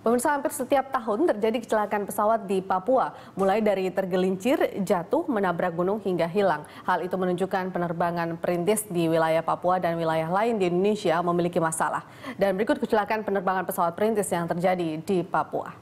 Pemirsa, hampir setiap tahun terjadi kecelakaan pesawat di Papua, mulai dari tergelincir, jatuh, menabrak gunung hingga hilang. Hal itu menunjukkan penerbangan perintis di wilayah Papua dan wilayah lain di Indonesia memiliki masalah. Dan berikut kecelakaan penerbangan pesawat perintis yang terjadi di Papua.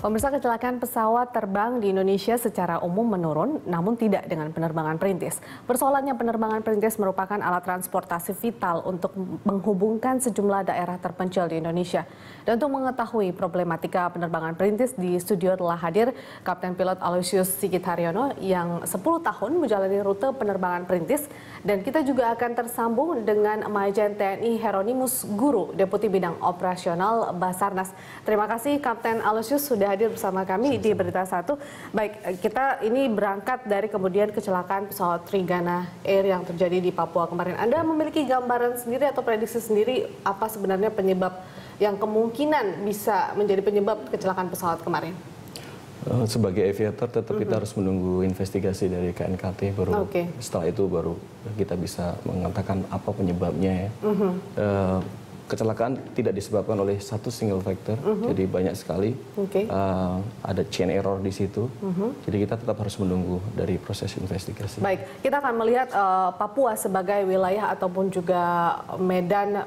Pemirsa, kecelakaan pesawat terbang di Indonesia secara umum menurun, namun tidak dengan penerbangan perintis. Persoalannya, penerbangan perintis merupakan alat transportasi vital untuk menghubungkan sejumlah daerah terpencil di Indonesia. Dan untuk mengetahui problematika penerbangan perintis, di studio telah hadir Kapten Pilot Aloysius Sigit Haryono yang 10 tahun menjalani rute penerbangan perintis. Dan kita juga akan tersambung dengan Majen TNI Heronimus Guru, Deputi Bidang Operasional Basarnas. Terima kasih Kapten Aloysius sudah hadir bersama kami di Berita Satu. Baik, kita ini berangkat dari kemudian kecelakaan pesawat Trigana Air yang terjadi di Papua kemarin. Anda memiliki gambaran sendiri atau prediksi sendiri apa sebenarnya penyebab yang kemungkinan bisa menjadi penyebab kecelakaan pesawat kemarin? Sebagai aviator tetap kita harus menunggu investigasi dari KNKT, baru setelah itu baru kita bisa mengatakan apa penyebabnya ya. Kecelakaan tidak disebabkan oleh satu single factor, jadi banyak sekali ada chain error di situ. Jadi kita tetap harus menunggu dari proses investigasi. Baik, kita akan melihat Papua sebagai wilayah ataupun juga medan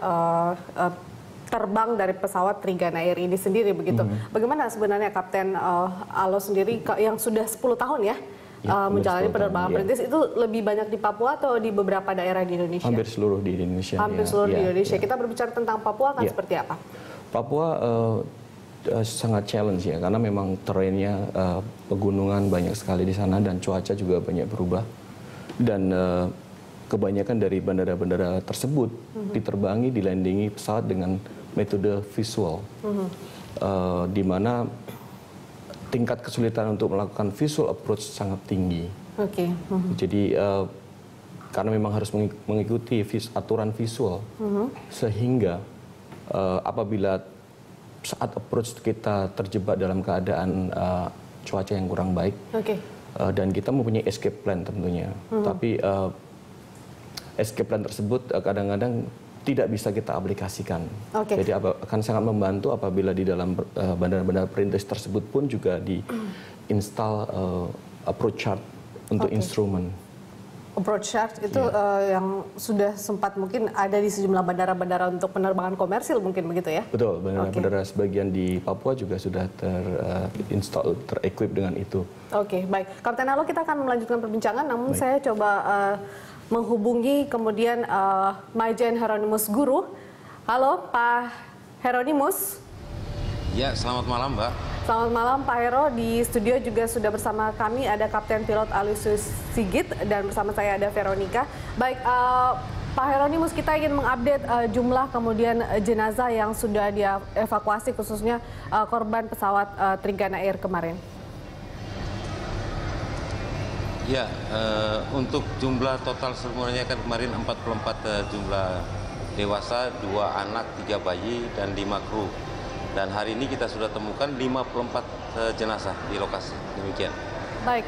terbang dari pesawat Trigana Air ini sendiri begitu. Bagaimana sebenarnya Kapten Alo sendiri yang sudah 10 tahun ya? Menjalani penerbangan perintis itu lebih banyak di Papua atau di beberapa daerah di Indonesia? Hampir seluruh di Indonesia. Hampir seluruh di Indonesia. Kita berbicara tentang Papua kan seperti apa? Papua sangat challenge ya, karena memang terrainnya pegunungan banyak sekali di sana dan cuaca juga banyak berubah. Dan kebanyakan dari bandara-bandara tersebut diterbangi, dilandingi pesawat dengan metode visual, di mana tingkat kesulitan untuk melakukan visual approach sangat tinggi. Jadi karena memang harus mengikuti aturan visual, sehingga apabila saat approach kita terjebak dalam keadaan cuaca yang kurang baik, dan kita mempunyai escape plan tentunya, tapi escape plan tersebut kadang-kadang tidak bisa kita aplikasikan. Jadi akan sangat membantu apabila di dalam bandara-bandara perintis tersebut pun juga diinstal approach chart untuk instrumen. Approach chart itu yang sudah sempat mungkin ada di sejumlah bandara-bandara untuk penerbangan komersil mungkin begitu ya? Betul, bandara-bandara sebagian di Papua juga sudah terinstall, terequip dengan itu. Baik. Kapten Alo, kita akan melanjutkan perbincangan, namun saya coba menghubungi kemudian Majen Heronimus Guru. Halo Pak Heronimus. Ya, selamat malam Mbak. Selamat malam Pak Hero. Di studio juga sudah bersama kami ada Kapten Pilot Aloysius Sigit dan bersama saya ada Veronica. Baik, Pak Heronimus, kita ingin mengupdate jumlah kemudian jenazah yang sudah dievakuasi khususnya korban pesawat Trigana Air kemarin. Ya, untuk jumlah total semuanya kan kemarin 44 jumlah dewasa, 2 anak, 3 bayi, dan 5 kru. Dan hari ini kita sudah temukan 54 jenazah di lokasi. Demikian. Baik,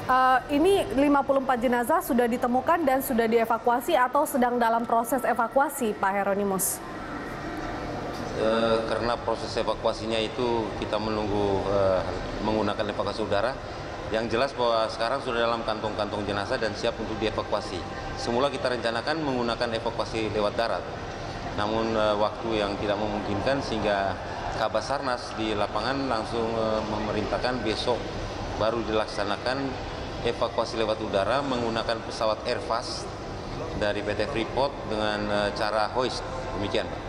ini 54 jenazah sudah ditemukan dan sudah dievakuasi atau sedang dalam proses evakuasi, Pak Heronimus? Karena proses evakuasinya itu kita menunggu menggunakan evakuasi udara. Yang jelas bahwa sekarang sudah dalam kantong-kantong jenazah dan siap untuk dievakuasi. Semula kita rencanakan menggunakan evakuasi lewat darat. Namun waktu yang tidak memungkinkan sehingga Kabasarnas di lapangan langsung memerintahkan besok baru dilaksanakan evakuasi lewat udara menggunakan pesawat Airbus dari PT Freeport dengan cara hoist. Demikian, Pak.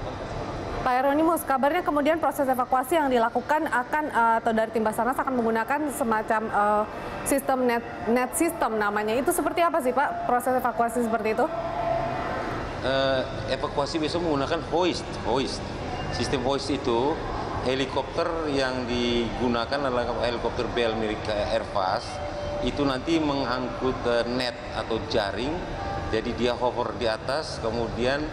Pak Hieronymus, kabarnya kemudian proses evakuasi yang dilakukan akan atau dari tim Basarnas akan menggunakan semacam sistem net system namanya. Itu seperti apa sih Pak proses evakuasi seperti itu? Evakuasi besok menggunakan hoist. Sistem hoist itu helikopter yang digunakan adalah helikopter Bell milik Airbus. Itu nanti mengangkut net atau jaring. Jadi dia hover di atas, kemudian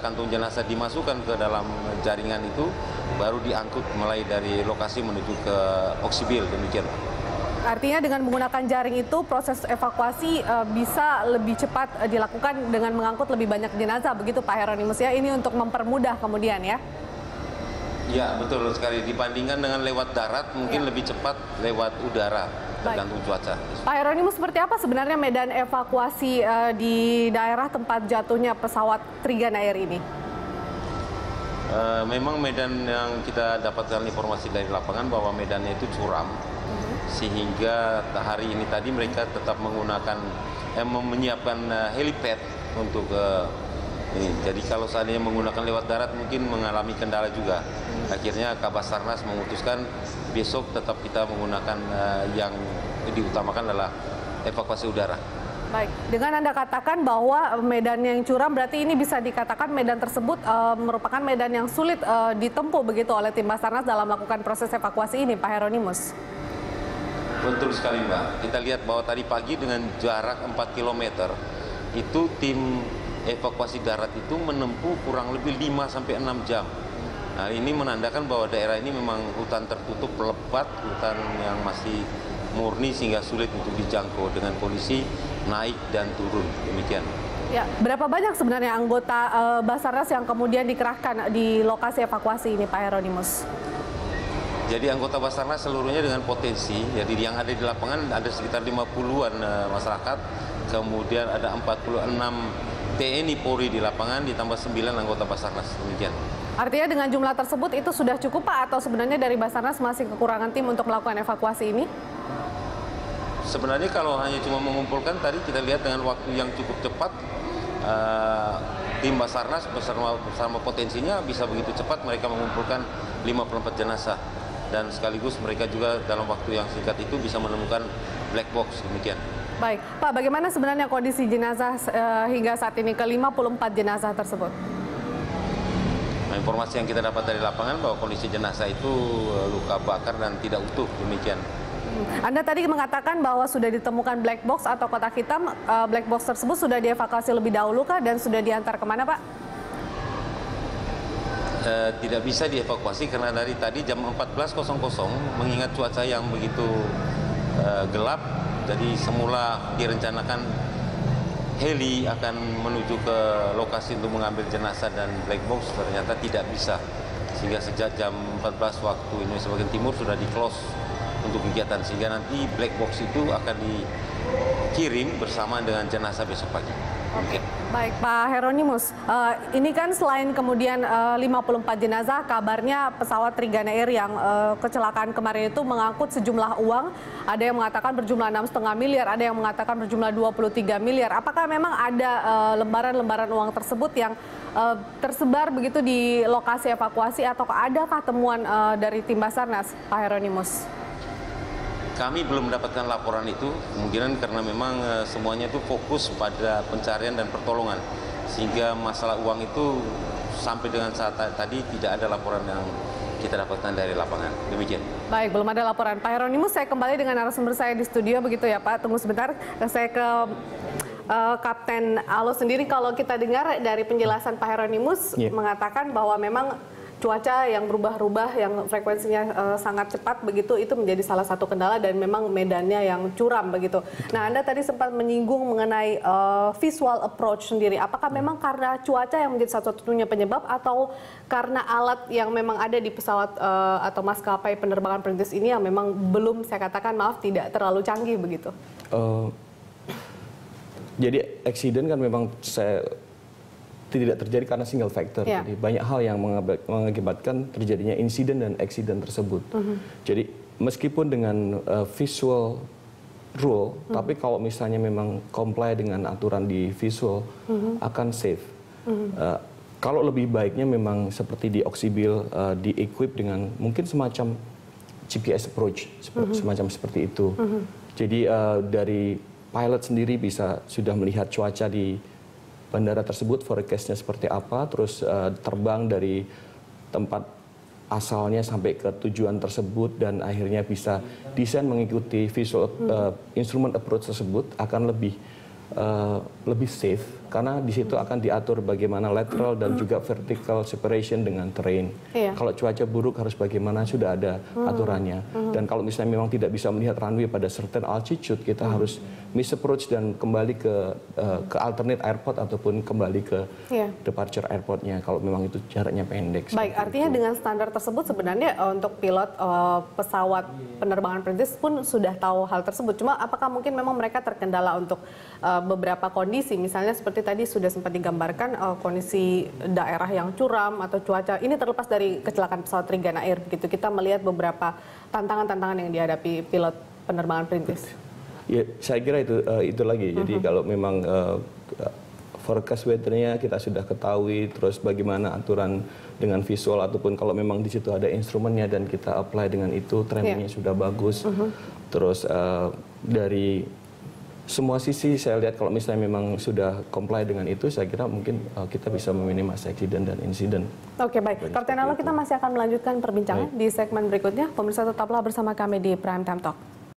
kantung jenazah dimasukkan ke dalam jaringan itu, baru diangkut mulai dari lokasi menuju ke oksibil. Demikian. Artinya dengan menggunakan jaring itu proses evakuasi bisa lebih cepat dilakukan dengan mengangkut lebih banyak jenazah, begitu Pak Hieronymus ya? Ini untuk mempermudah kemudian ya? Ya, betul sekali. Dibandingkan dengan lewat darat, mungkin lebih cepat lewat udara, tergantung cuaca. Pak Hieronymus, seperti apa sebenarnya medan evakuasi di daerah tempat jatuhnya pesawat Trigana Air ini? Memang medan yang kita dapatkan informasi dari lapangan bahwa medannya itu curam, sehingga hari ini tadi mereka tetap menggunakan menyiapkan helipad untuk ini. Jadi kalau seandainya menggunakan lewat darat mungkin mengalami kendala juga. Akhirnya Kabasarnas memutuskan besok tetap kita menggunakan yang diutamakan adalah evakuasi udara. Baik, dengan Anda katakan bahwa medan yang curam, berarti ini bisa dikatakan medan tersebut merupakan medan yang sulit ditempuh begitu oleh tim Basarnas dalam melakukan proses evakuasi ini, Pak Hieronymus? Betul sekali, Mbak. Kita lihat bahwa tadi pagi dengan jarak 4 km, itu tim evakuasi darat itu menempuh kurang lebih 5-6 jam. Nah, ini menandakan bahwa daerah ini memang hutan tertutup lebat, hutan yang masih murni sehingga sulit untuk dijangkau dengan kondisi naik dan turun. Demikian. Ya, berapa banyak sebenarnya anggota Basarnas yang kemudian dikerahkan di lokasi evakuasi ini, Pak Hieronymus? Jadi anggota Basarnas seluruhnya dengan potensi, jadi yang ada di lapangan ada sekitar 50-an masyarakat, kemudian ada 46 TNI Polri di lapangan, ditambah 9 anggota Basarnas. Demikian. Artinya dengan jumlah tersebut itu sudah cukup Pak, atau sebenarnya dari Basarnas masih kekurangan tim untuk melakukan evakuasi ini? Sebenarnya kalau hanya cuma mengumpulkan, tadi kita lihat dengan waktu yang cukup cepat, tim Basarnas bersama potensinya bisa begitu cepat mereka mengumpulkan 54 jenazah. Dan sekaligus mereka juga dalam waktu yang singkat itu bisa menemukan black box. Demikian. Baik, Pak, bagaimana sebenarnya kondisi jenazah hingga saat ini ke 54 jenazah tersebut? Nah, informasi yang kita dapat dari lapangan bahwa kondisi jenazah itu luka bakar dan tidak utuh. Demikian. Anda tadi mengatakan bahwa sudah ditemukan black box atau kotak hitam. Black box tersebut sudah dievakuasi lebih dahulu kah dan sudah diantar kemana, Pak? Tidak bisa dievakuasi karena dari tadi jam 14.00 mengingat cuaca yang begitu gelap, jadi semula direncanakan heli akan menuju ke lokasi untuk mengambil jenazah dan black box, ternyata tidak bisa, sehingga sejak jam 14 waktu Indonesia bagian timur sudah di-close untuk kegiatan, sehingga nanti black box itu akan dikirim bersama dengan jenazah besok pagi. Oke. Baik, Pak Hieronymus, ini kan selain kemudian 54 jenazah, kabarnya pesawat Trigana Air yang kecelakaan kemarin itu mengangkut sejumlah uang. Ada yang mengatakan berjumlah 6,5 miliar, ada yang mengatakan berjumlah 23 miliar. Apakah memang ada lembaran-lembaran uang tersebut yang tersebar begitu di lokasi evakuasi, atau adakah temuan dari tim Basarnas, Pak Hieronymus? Kami belum mendapatkan laporan itu, kemungkinan karena memang semuanya itu fokus pada pencarian dan pertolongan, sehingga masalah uang itu sampai dengan saat tadi tidak ada laporan yang kita dapatkan dari lapangan. Demikian. Baik, belum ada laporan. Pak Hieronymus, saya kembali dengan narasumber saya di studio begitu ya Pak. Tunggu sebentar, saya ke Kapten Alo sendiri. Kalau kita dengar dari penjelasan Pak Hieronymus mengatakan bahwa memang cuaca yang berubah-ubah, yang frekuensinya sangat cepat begitu, itu menjadi salah satu kendala dan memang medannya yang curam begitu. Nah, Anda tadi sempat menyinggung mengenai visual approach sendiri. Apakah memang karena cuaca yang menjadi satu-satunya penyebab, atau karena alat yang memang ada di pesawat atau maskapai penerbangan perintis ini yang memang belum, saya katakan maaf, tidak terlalu canggih begitu? Jadi accident kan memang tidak terjadi karena single factor. Jadi banyak hal yang mengakibatkan terjadinya insiden dan accident tersebut. Jadi meskipun dengan visual rule, tapi kalau misalnya memang comply dengan aturan di visual akan safe. Kalau lebih baiknya memang seperti di Oksibil di-equip dengan mungkin semacam GPS approach, semacam seperti itu. Jadi dari pilot sendiri sudah melihat cuaca di bandara tersebut, forecast-nya seperti apa, terus terbang dari tempat asalnya sampai ke tujuan tersebut dan akhirnya bisa desain mengikuti visual instrument approach tersebut akan lebih safe karena di situ akan diatur bagaimana lateral dan juga vertical separation dengan terrain. Kalau cuaca buruk harus bagaimana sudah ada aturannya. Dan kalau misalnya memang tidak bisa melihat runway pada certain altitude, kita harus misapproach dan kembali ke alternate airport ataupun kembali ke departure airportnya kalau memang itu jaraknya pendek. Baik, artinya dengan standar tersebut sebenarnya untuk pilot pesawat penerbangan perintis pun sudah tahu hal tersebut. Cuma apakah mungkin memang mereka terkendala untuk beberapa kondisi, misalnya seperti tadi sudah sempat digambarkan kondisi daerah yang curam atau cuaca. Ini terlepas dari kecelakaan pesawat Trigana Air, begitu kita melihat beberapa tantangan-tantangan yang dihadapi pilot penerbangan perintis. Ya, saya kira itu lagi. Jadi kalau memang forecast weather-nya kita sudah ketahui, terus bagaimana aturan dengan visual ataupun kalau memang di situ ada instrumennya dan kita apply dengan itu, trainingnya sudah bagus. Terus dari semua sisi saya lihat kalau misalnya memang sudah comply dengan itu, saya kira mungkin kita bisa meminimasi accident dan insiden. Oke, baik. Kapten Alo, kita masih akan melanjutkan perbincangan di segmen berikutnya. Pemirsa tetaplah bersama kami di Prime Time Talk.